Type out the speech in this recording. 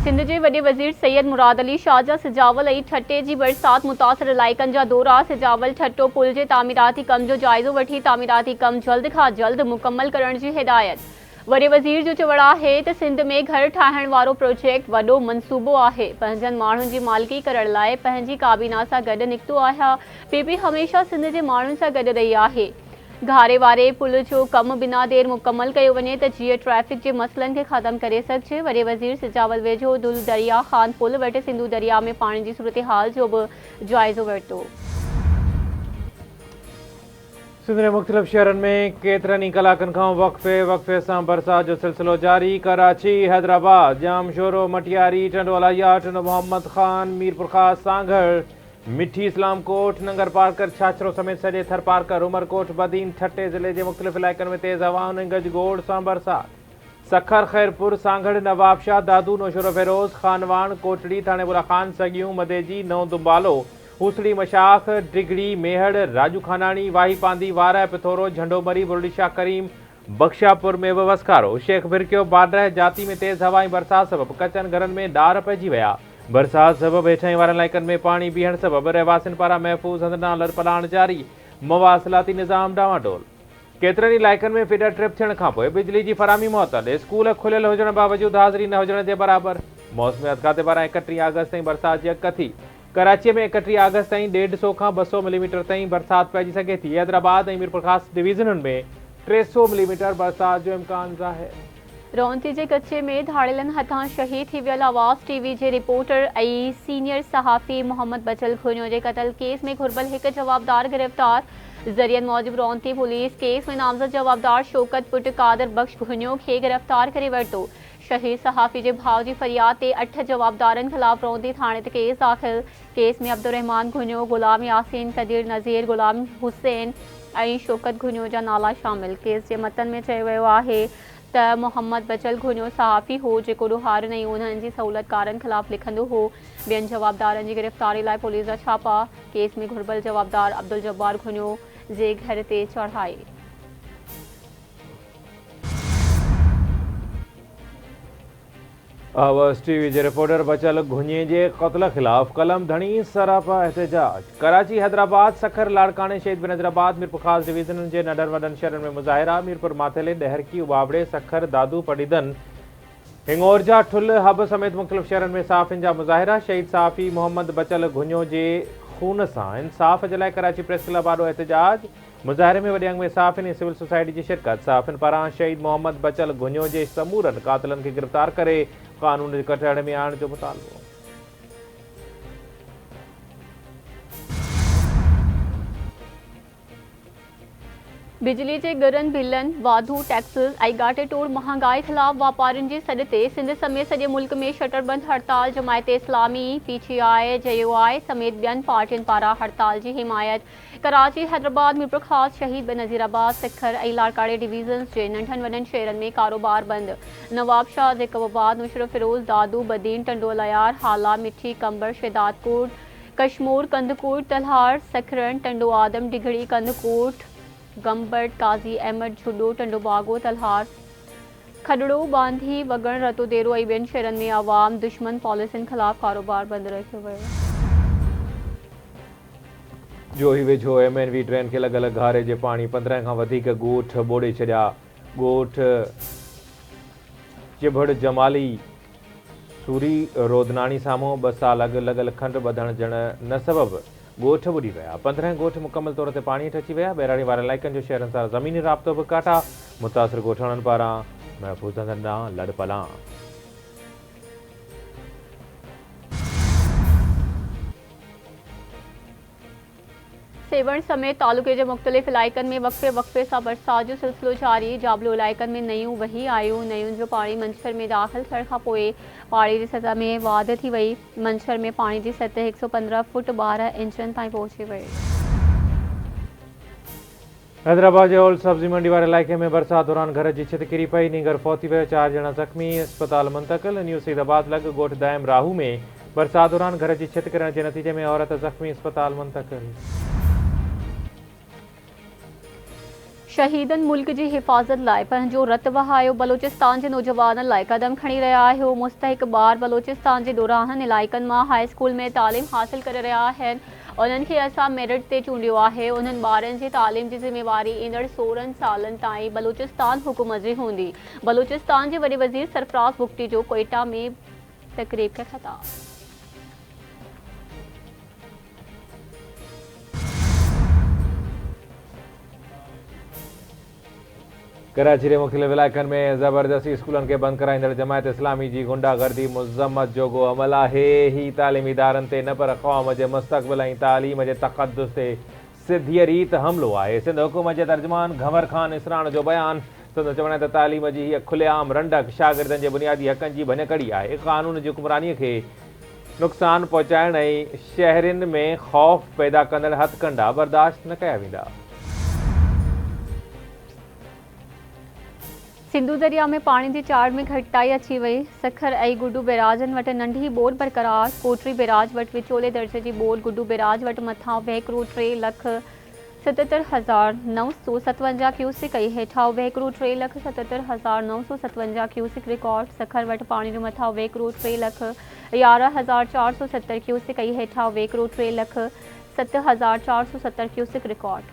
सिंध के वॾे वज़ीर सैयद मुराद अली शाहजहाँ सिजावल ऐं ठटे जी बरसात मुतासिर इलाइक़नि जा दौरा। सिजावल ठटो पुल के तामीराती कम जो जाइज़ो वठी तामीराती कम जल्द खां जल्द मुकम्मल करण की हिदायत। वॾे वज़ीर जो चवणु आहे त सिंध में घर ठाहिण वारो प्रोजेक्ट वॾो मनसूबो आहे। पंहिंजनि माण्हुनि जी मालिकी करण लाइ पंहिंजी काबीना सां गॾु निकितो आहे। पीपी हमेशह सिंध जे माण्हुनि सां गॾु रही आहे। घारे वारे पुल जो कम बिना देर मुकम्मल कयो वञे त जीअं ट्रैफिक के मसइलनि खे ख़त्म करे सघिजे। वॾे वज़ीर सिजावल वेझो दुल दरिया ख़ान पुल वटि सिंधु दरिया में पाणी जी सूरत हाल जो बि जाइज़ो वरितो। सिंध के मुख़्तलिफ़ शहरनि में केतिरनि ई कलाकनि खां वक़्फ़े सां बरसात जो सिलसिलो जारी। कराची, हैदराबाद, जामशोरो, मटियारी, टंडोला, टंडो मोहम्मद खान, मीरपुर खास, सांगड़, मिठी, इस्लाम कोट, नंगर पार्कर, छाछरो समेत सॼे थर पार्कर, उमरकोट, बदीन, ठटे ज़िले के मुख़्तलिफ़ इलाइक़नि में तेज़ हवाउनि ऐं गजगोड़ सां बरसात। सखर, खैरपुर, सांगड़, नवाबशाह, दादू, नौशरो फेरोज़, खानवान, कोटड़ी, थानेपुरा खान, सगियूं, मदेजी, नओं दुम्बालो, हूसड़ी, मशाख, डिगड़ी, मेहड़, राजू खानानी, वाही पांदी, वारा, पिथोरो, झंडोमरी, बुरडीशाह करीम, बख्शापुर में भी वसकारो। शेख भिरकियो, बाडर, जाती में तेज़ हवा ऐं बरसात सबब कचनि घरनि में दार पइजी विया। बरसात सबब हेठां वारनि इलाइक़नि में पानी बीहण सबब रहवासियुनि पारां महफ़ूज़ हंधना लड़पलाण जारी। मवासिलाती निज़ाम डावाडोल। केतिरनि ई इलाइक़नि में फीडर ट्रिप थियण खां पोइ बिजली जी फराहमी मुअतल। स्कूल खुलियल हुजण बावजूद हाज़िरी न हुजण जे बराबर। मौसमियात खाते पारां 31 अगस्त ताईं बरसात जी अॻकथी। कराची में 31 अगस्त ताईं 150 खां 200 मिलीमीटर ताईं बरसात पइजी सघे थी। हैदराबाद ऐं मीरपुर ख़ास डिवीज़ननि में 300 मिलीमीटर बरसात जो इम्कान ज़ाहिर। रौनती के कच्चे में धाड़ियलनि हथां शहीद थी वियल आवाज़ टीवी के रिपोर्टर ऐं सीनियर सहाफ़ी मोहम्मद बचल खुनियो के कत्ल केस में घुरबल एक जवाबदार गिरफ्तार। ज़रियनि मौजिब रौनती पुलिस केस में नामज़द जवाबदार शौकत पुट कादर बख्श खुनियो के गिरफ्तार करे वरितो। शहीद सहाफ़ी के भाउ की फरियाद ते 8 जवाबदारनि खिलाफ रौनती थाने ते केस दाख़िल। केस में अब्दुर्रहमान खुनियो, गुलाम यासीन, कदीर नज़ीर, गुलाम हुसैन ऐं शौकत खुनियो जा नाला शामिल। केस के मतन में चयो वियो आहे त मोहम्मद बचल खुनियो सहाफ़ी हो जेको ॾोहारनि ऐं उन्हनि जी सहूलतकारनि खिलाफ लिखंदो हो। ॿियनि जवाबदारनि की गिरफ्तारी लाइ पुलिस जा छापा केस में घुरबल जवाबदार अब्दुल जब्बार खुनियो जे घर ते चढ़ाए। आवाज़ टीवी के रिपोर्टर बचल घुनिये के कत्ल खिलाफ कलम धनी सरापा एहतजाज। कराची, हैदराबाद, सखर, लाड़काने, शहीद बनज़राबाद, मीरपुर खास डिवीजन के नडर वडन शहरन में मुजाहिरा। मीरपुर माथेले, डहरकी, उबावड़े, सखर, दादू, पड़ीदन, हिंगोरजा, ठुल, हब समेत मुख्तलिफ शहरन में इंसाफ़िन जा मुजाहिरा। शहीद सहाफ़ी मोहम्मद बचल घुनियो के खून सां इंसाफ़ जे लाइ कराची प्रेस क्लब आॾो एहतजाज। मुज़ाहिरे में वॾे अंग में इंसाफ़िन ऐं सिविल सोसाइटी की शिरकत। सहाफ़िन पारां शहीद मोहम्मद बचल घुनियो के समूरनि क़ातिलनि खे गिरफ़्तार करे कानून के कटहरे में आणण जो मुतालबो। बिजली के गरन बिलन, वाधू टैक्सेस ऐं गाटे तोड़ महांगाई खिलाफ वापारियुनि जी सॾ ते सिंध समेत सॼे मुल्क में शटरबंद हड़ताल। जमायत इस्लामी, PTI, JUI समेत ॿियनि पार्टियुनि पारां हड़ताल की हिमायत। कराची, हैदराबाद, मीरपुर खास, शहीद बनज़ीराबाद, सखर ऐं लाड़काने डिवीज़न्स के नंढनि वॾनि शहरनि में कारोबार बंद। नवाबशाह, ज़ैकबाबाद, नौशरो फेरोज़, दादू, बदीन, टंडोलायार, हाला, मिठी, कंबर, शेदातकोट, कशमोर, कंदकोट, तलहार, सखरन, टंडो आदम, डिघड़ी, कंदकोट, गंबट, काजी अहमद, झुडो, टंडोबागो, तलहार, खडड़ो, बांधी, वगण, रतोदेरो ऐं ॿियनि शहरनि में आवाम दुश्मन पॉलिसियुनि खिलाफ कारोबार बंद रखियो वियो। जोही वेझो MNV ट्रेन के लॻल घारे जे पाणी 15 खां वधीक ॻोठ ॿोड़े छॾिया। ॻोठ चिभड़, जमाली, सूरी, रोदनानी साम्हूं 2 साल अॻु लॻल खंड ॿधण जण न सबब ॻोठ ॿुॾी विया। 15 ॻोठ मुकमल तौर ते पाणी हेठि अची विया। बहिराणे वारे इलाइक़नि जो शहरनि सां ज़मीनी राब्तो बि काटा। मुतासिर ॻोठाणनि पारां महफ़ूज़ हंधनि ॾांहुं लड़पलां। सेवण समेत तालुके के मुख्तलिफ इलाइक़नि में वक़्फ़े सां बरसात जो सिलसिलो जारी। जाबलो इलाइक़नि में नयूं वही आयूं। नयुनि जो पाणी मंछर में दाख़िल थियण खां पोइ पाणी जी सतह में वाध थी वई। मंछर में पाणी जी सतह 115 फुट 12 इंचनि ताईं पहुची वई। हैदराबाद के ओल्ड सब्जी मंडी वाले इलाइक़े में बरसात दौरान घर की छित किरी पई। नींगर फौती वियो। 4 ॼणा ज़ख़्मी, अस्पताल मुंतक़िल। न्यू सईदाबाद लॻ ॻोठ दायम राहू में बरसात दौरान घर की छित किरण के नतीजे में औरत ज़ख़्मी, अस्पताल मुंतक़िल। शहीदन मुल्क जी हिफ़ाज़त लाइ पंहिंजो रत वहायो बलोचिस्तान जे नौजवाननि लाइ क़दम खणी रहिया आहियो। मुस्तहिक ॿार बलोचिस्तान जे ॾोराहनि इलाइक़नि मां हाई स्कूल में तालीम हासिल करे रहिया आहिनि। उन्हनि खे असां मेरिट ते चूंडियो आहे। उन्हनि ॿारनि जी तालीम जी ज़िम्मेवारी ईंदड़ 16 सालनि ताईं बलोचिस्तान हुकूमत जी हूंदी। बलोचिस्तान जे वॾे वज़ीर सरफराज़ बुगटी जो कोयटा में तक़रीब खे ख़िताब। कराची के मुख्तलिफ़ इलाइक़नि में ज़बरदस्ती स्कूलनि खे बंदि कराईंदड़ जमायत इस्लामी जी गुंडागर्दी मुज़म्मत जोॻो अमल आहे। ही तालीमी इदारनि ते न पर क़ौम जे मुस्तक़बिल ऐं तालीम जे तक़द्दुस ते सिधी रीत हमलो आहे। सिंध हुकूमत जे तर्जुमान घंवर खान इसराण जो बयान। संदसि चवण आहे त तालीम जी हीअ खुलेआम रंडक शागिर्दनि जे बुनियादी हक़नि जी भञकड़ी आहे। क़ानून जी हुक्मरानीअ खे नुक़सान पहुचाइण ऐं शहरियुनि में ख़ौफ़ पैदा कंदड़ हथकंडा बर्दाश्त न कया वेंदा। सिंधु दरिया में पानी की चाड़ में घटिताई अची वई। सखर ऐं गुडू बैराजनि वटि नंढी बोर बरक़रार। कोटरी बैराज वटि विचोले दर्जे जी बोर। गुडू बैराज वटि मथां वहिकिरो 3,77,957 क्यूसिक ऐं हेठां वहिकिरो 3,77,957 क्यूसिक रिकॉर्ड। सखर वटि पाणी जो मथां वहिकिरो 3,11,470 क्यूसिक ऐं हेठां वहिकिरो 3,07,470 क्यूसिक रिकॉर्ड।